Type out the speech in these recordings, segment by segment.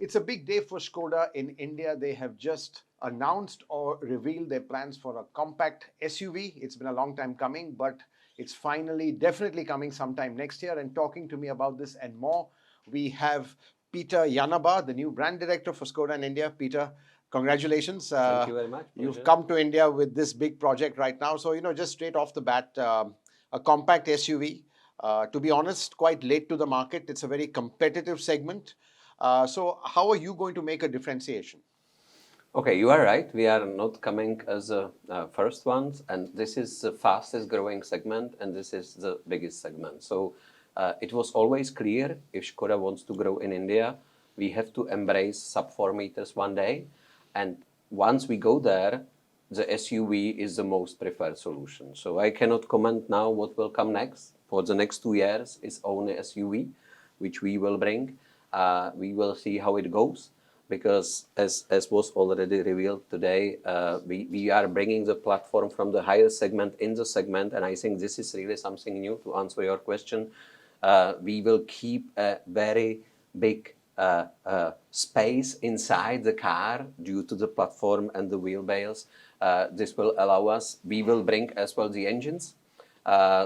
It's a big day for Skoda in India. They have just announced or revealed their plans for a compact SUV. It's been a long time coming, but it's finally definitely coming sometime next year. And talking to me about this and more, we have Petr Janeba, the new brand director for Skoda in India. Peter, congratulations. Thank you very much. You've come to India with this big project right now. So, just straight off the bat, a compact SUV. To be honest, quite late to the market. It's a very competitive segment. So how are you going to make a differentiation? Okay, you are right. We are not coming as the first ones, and this is the fastest growing segment, and this is the biggest segment. So it was always clear if Skoda wants to grow in India, we have to embrace sub 4 meters one day. And once we go there, the SUV is the most preferred solution. So I cannot comment now what will come next. For the next 2 years, it's only SUV, which we will bring. We will see how it goes, because as was already revealed today, we are bringing the platform from the higher segment in the segment, and I think this is really something new. To answer your question, we will keep a very big space inside the car due to the platform and the wheelbase. This will allow us, we will bring as well the engines.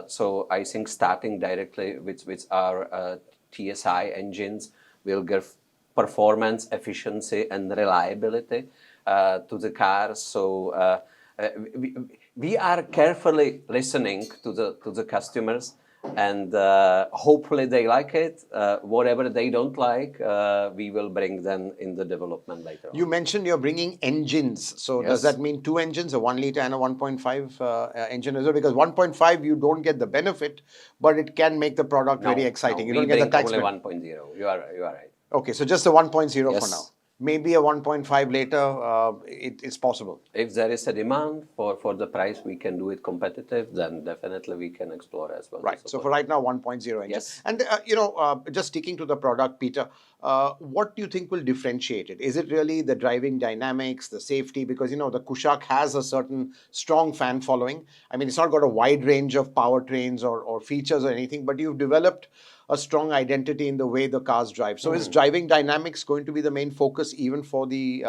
So I think starting directly with our TSI engines will give performance, efficiency, and reliability to the car. So we are carefully listening to the customers, and hopefully they like it. Whatever they don't like, we will bring them in the development later on. You mentioned you're bringing engines. So Yes. does that mean two engines, a 1 liter and a 1.5 engine as well? Because 1.5, you don't get the benefit, but it can make the product very exciting. No, You don't get the tax only benefit. 1.0. You are right. Okay, so just the 1.0 for Yes. now. Maybe a 1.5 later, it's possible. If there is a demand for the price, we can do it competitive, then definitely we can explore as well. Right. So for right now, 1.0 engine. Yes. And, just sticking to the product, Peter, what do you think will differentiate it? Is it really the driving dynamics, the safety? Because, the Kushaq has a certain strong fan following. I mean, it's not got a wide range of powertrains or features or anything, but you've developed a strong identity in the way the cars drive. So is driving dynamics going to be the main focus even for the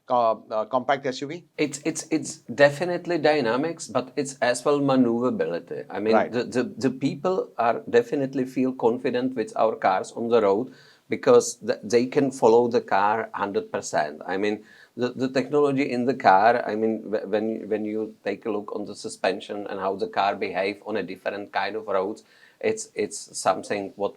compact SUV? It's definitely dynamics, but it's as well maneuverability. I mean, Right. the people are definitely feel confident with our cars on the road because they can follow the car 100%. I mean, the technology in the car, I mean, when you take a look on the suspension and how the car behave on a different kind of roads, it's something what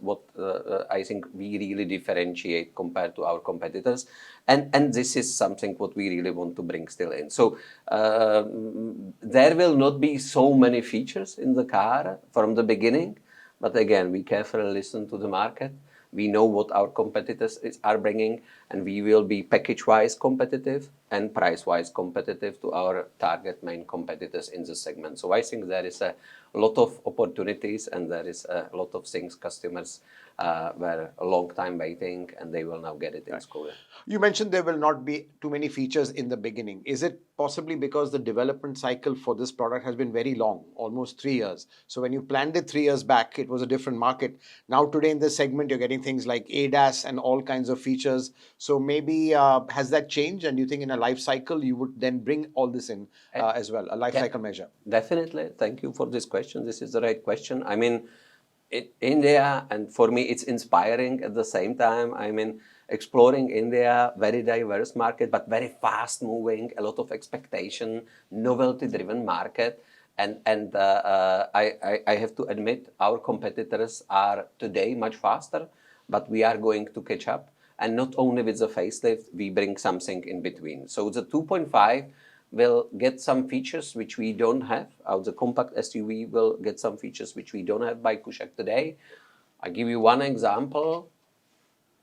I think we really differentiate compared to our competitors, and this is something what we really want to bring still in. So there will not be so many features in the car from the beginning, but again, we carefully listen to the market. We know what our competitors are bringing, and we will be package-wise competitive and price-wise competitive to our target main competitors in the segment. So I think there is a lot of opportunities, and there is a lot of things customers were a long time waiting, and they will now get it in Skoda. You mentioned there will not be too many features in the beginning. Is it possibly because the development cycle for this product has been very long, almost 3 years? So when you planned it 3 years back, it was a different market. Now today in this segment, you're getting things like ADAS and all kinds of features. So maybe has that changed? And you think in a life cycle, you would then bring all this in as well, a life cycle measure? Definitely. Thank you for this question. This is the right question. I mean, India, and for me, it's inspiring at the same time. I mean, exploring India, very diverse market, but very fast moving, a lot of expectation, novelty driven market. And I have to admit, our competitors are today much faster, but we are going to catch up. And not only with the facelift, we bring something in between. So the 2.5 will get some features which we don't have. The compact SUV will get some features which we don't have by Kushaq today. I give you one example,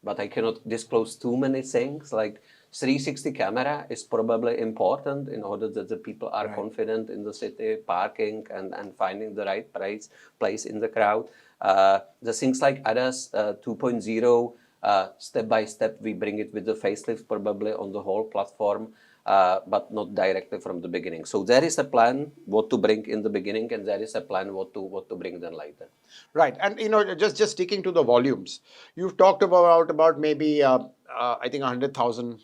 but I cannot disclose too many things. Like 360 camera is probably important in order that the people are confident in the city, parking and finding the right place in the crowd. The things like ADAS 2.0, step by step, we bring it with the facelift probably on the whole platform. but not directly from the beginning. So there is a plan what to bring in the beginning, and there is a plan what to bring then later. Right, and just sticking to the volumes, you've talked about maybe I think 100,000.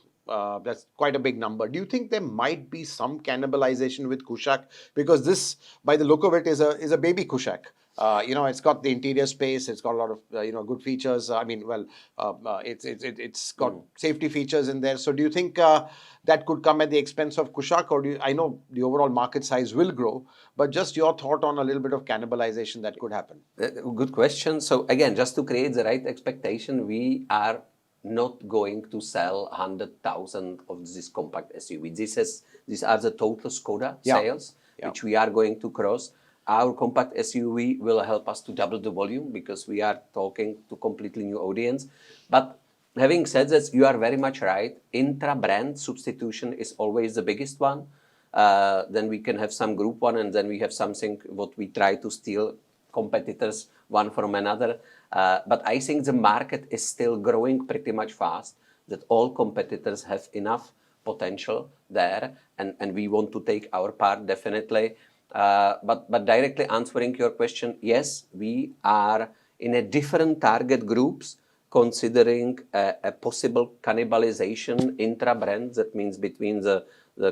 That's quite a big number. Do you think there might be some cannibalization with Kushaq, because this, by the look of it, is a baby Kushaq? It's got the interior space. It's got a lot of good features. I mean, well, it's got safety features in there. So do you think that could come at the expense of Kushaq, or I know the overall market size will grow, but just your thought on a little bit of cannibalization that could happen? Good question. So again, just to create the right expectation, we are not going to sell 100,000 of this compact SUV. These are the total Skoda sales, which we are going to cross. Our compact SUV will help us to double the volume because we are talking to completely new audience. But having said that, you are very much right. Intra-brand substitution is always the biggest one. Then we can have some group one, and then we have something what we try to steal competitors one from another. But I think the market is still growing pretty much fast, that all competitors have enough potential there, and we want to take our part definitely. But directly answering your question, yes, we are in a different target groups considering a possible cannibalization intra-brand. That means between the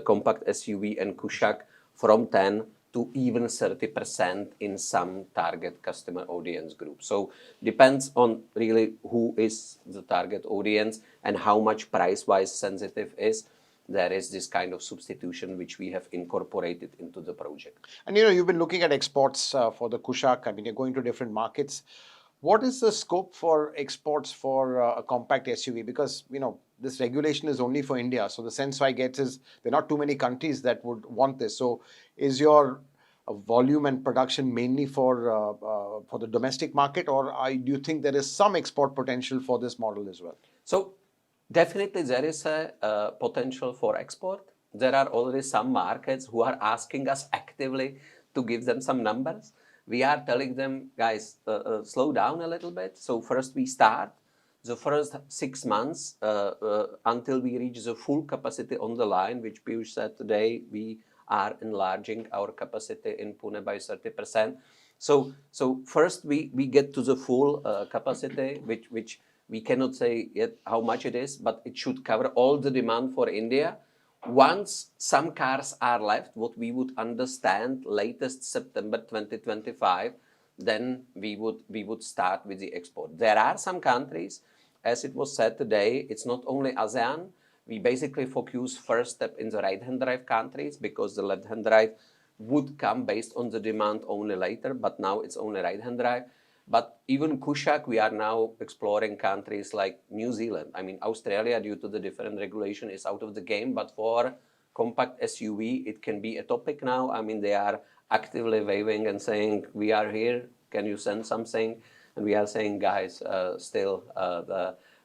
compact SUV and Kushaq from 10 to even 30% in some target customer audience group. So depends on really who is the target audience and how much price-wise sensitive is. There is this kind of substitution which we have incorporated into the project. And you've been looking at exports for the Kushaq. I mean, you're going to different markets. What is the scope for exports for a compact SUV? Because this regulation is only for India, so the sense I get is there are not too many countries that would want this. So, is your volume and production mainly for the domestic market, or do you think there is some export potential for this model as well? So, definitely there is a potential for export. There are already some markets who are asking us actively to give them some numbers. We are telling them, guys, slow down a little bit. So first we start the first 6 months until we reach the full capacity on the line, which Piyush said today, we are enlarging our capacity in Pune by 30%. So first we get to the full capacity, which we cannot say yet how much it is, but it should cover all the demand for India. Once some cars are left, what we would understand latest September 2025, then we would start with the export. There are some countries, as it was said today, it's not only ASEAN. We basically focus first step in the right-hand drive countries because the left-hand drive would come based on the demand only later, but now it's only right-hand drive. But even Kushaq, we are now exploring countries like New Zealand. I mean, Australia, due to the different regulation, is out of the game. But for compact SUV, it can be a topic now. I mean, they are actively waving and saying, we are here. Can you send something? And we are saying, guys, still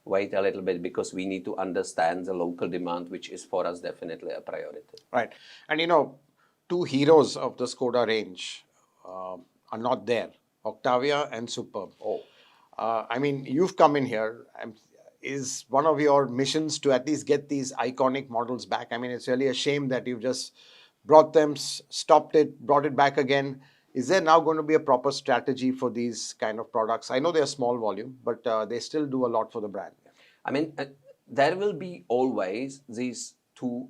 wait a little bit because we need to understand the local demand, which is for us definitely a priority. Right. And two heroes of the Skoda range are not there. Octavia and Superb. I mean, you've come in here. Is one of your missions to at least get these iconic models back? I mean, it's really a shame that you've just brought them, stopped it, brought it back again. Is there now going to be a proper strategy for these kind of products? I know they're small volume, but they still do a lot for the brand. I mean, there will be always these two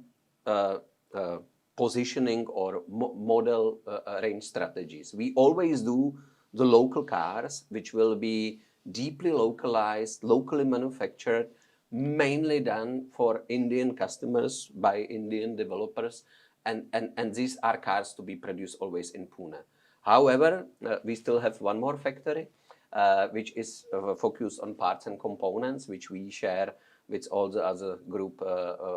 positioning or model range strategies. We always do the local cars, which will be deeply localized, locally manufactured, mainly done for Indian customers by Indian developers. And these are cars to be produced always in Pune. However, we still have one more factory, which is focused on parts and components, which we share with all the other group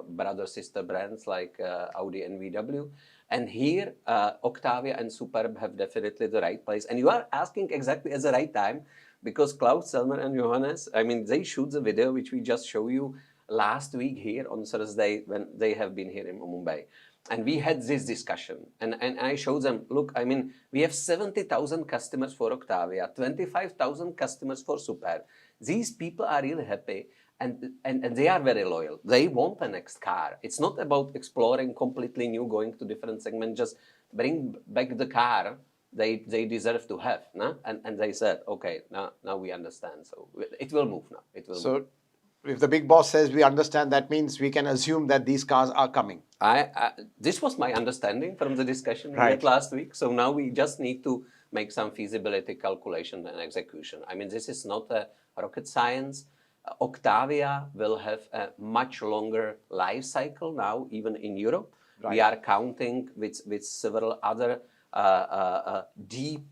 brother sister brands like Audi and VW. And here, Octavia and Superb have definitely the right place. And you are asking exactly at the right time, because Klaus, Selmer, and Johannes, I mean, they shoot the video which we just show you last week here on Thursday when they have been here in Mumbai. And we had this discussion. And I showed them, look, I mean, we have 70,000 customers for Octavia, 25,000 customers for Superb. these people are really happy and they are very loyal. They want the next car. It's not about exploring completely new, going to different segments, just bring back the car they deserve to have. No? And they said, okay, now we understand. So it will move now. It will move. So if the big boss says we understand, that means we can assume that these cars are coming. This was my understanding from the discussion we Right. had last week. So now we just need to make some feasibility calculation and execution. I mean, this is not a rocket science. Octavia will have a much longer life cycle now, even in Europe. Right. We are counting with several other deep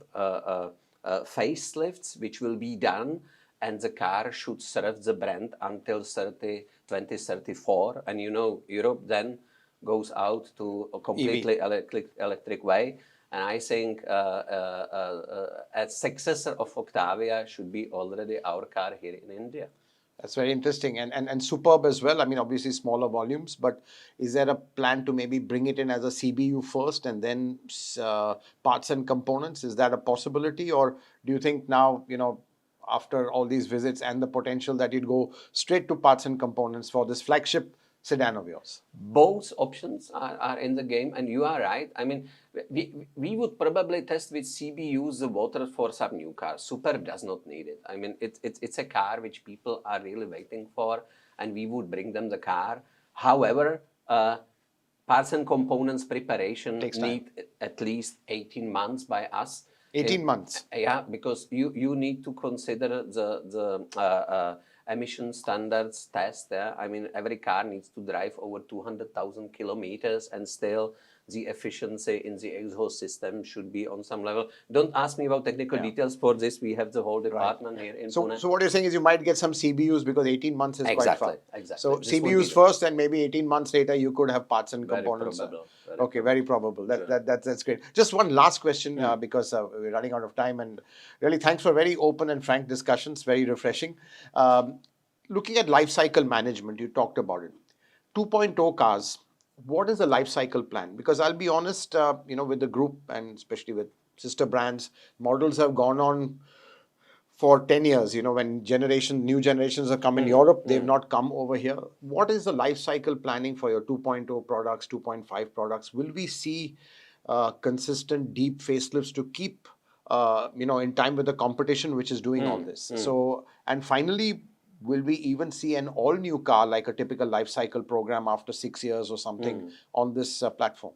facelifts which will be done, and the car should serve the brand until 2034. And you know, Europe then goes out to a completely electric way. And I think a successor of Octavia should be already our car here in India. That's very interesting. And Superb as well. I mean, obviously smaller volumes, but is there a plan to maybe bring it in as a CBU first and then parts and components? Is that a possibility? Or do you think now, you know, after all these visits and the potential that you'd go straight to parts and components for this flagship sedan of yours? Both options are in the game, and you are right. I mean, we would probably test with CBUs the water for some new cars. Superb does not need it. I mean, it's a car which people are really waiting for, and we would bring them the car. However, parts and components preparation need at least 18 months by us. 18 months? Yeah, because you need to consider the emission standards test. I mean, every car needs to drive over 200,000 kilometers, and still the efficiency in the exhaust system should be on some level. Don't ask me about technical details for this. We have the whole department here in Pune. So what you're saying is you might get some CBUs because 18 months is quite far. Exactly. So CBUs first, and maybe 18 months later you could have parts and components. Very probable. That's great. Just one last question because we're running out of time, and really thanks for very open and frank discussions. Very refreshing. Looking at life cycle management, you talked about it. 2.0 cars. What is the life cycle plan? Because I'll be honest, you know, with the group and especially with sister brands, models have gone on for 10 years. You know, when new generations have come in Europe, they've not come over here. What is the life cycle planning for your 2.0 products, 2.5 products? Will we see consistent deep facelifts to keep, you know, in time with the competition which is doing all this? So, and finally, will we even see an all-new car like a typical life cycle program after 6 years or something on this platform?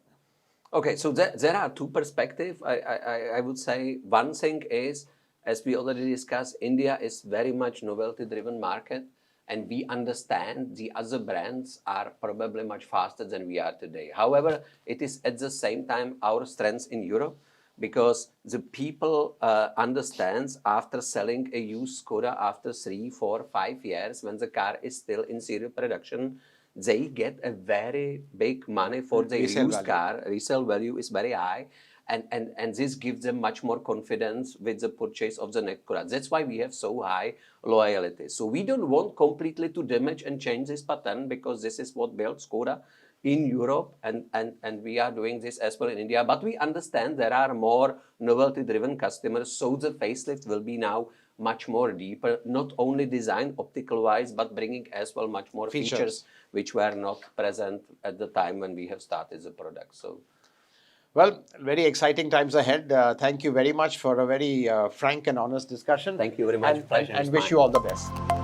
Okay, so there are two perspectives. I would say one thing is, as we already discussed, India is very much novelty-driven market, and we understand the other brands are probably much faster than we are today. However, it is at the same time our strength in Europe, because the people understands after selling a used Skoda after 3, 4, 5 years, when the car is still in serial production, they get a very big money for the used car. Resale value is very high. And this gives them much more confidence with the purchase of the next product. That's why we have so high loyalty. So we don't want completely to damage and change this pattern, because this is what built Skoda in Europe, and we are doing this as well in India. But we understand there are more novelty-driven customers, so the facelift will be now much more deeper, not only design optical-wise, but bringing as well much more features which were not present at the time when we have started the product. So, well, very exciting times ahead. Thank you very much for a very frank and honest discussion. Thank you very much. And wish you all the best.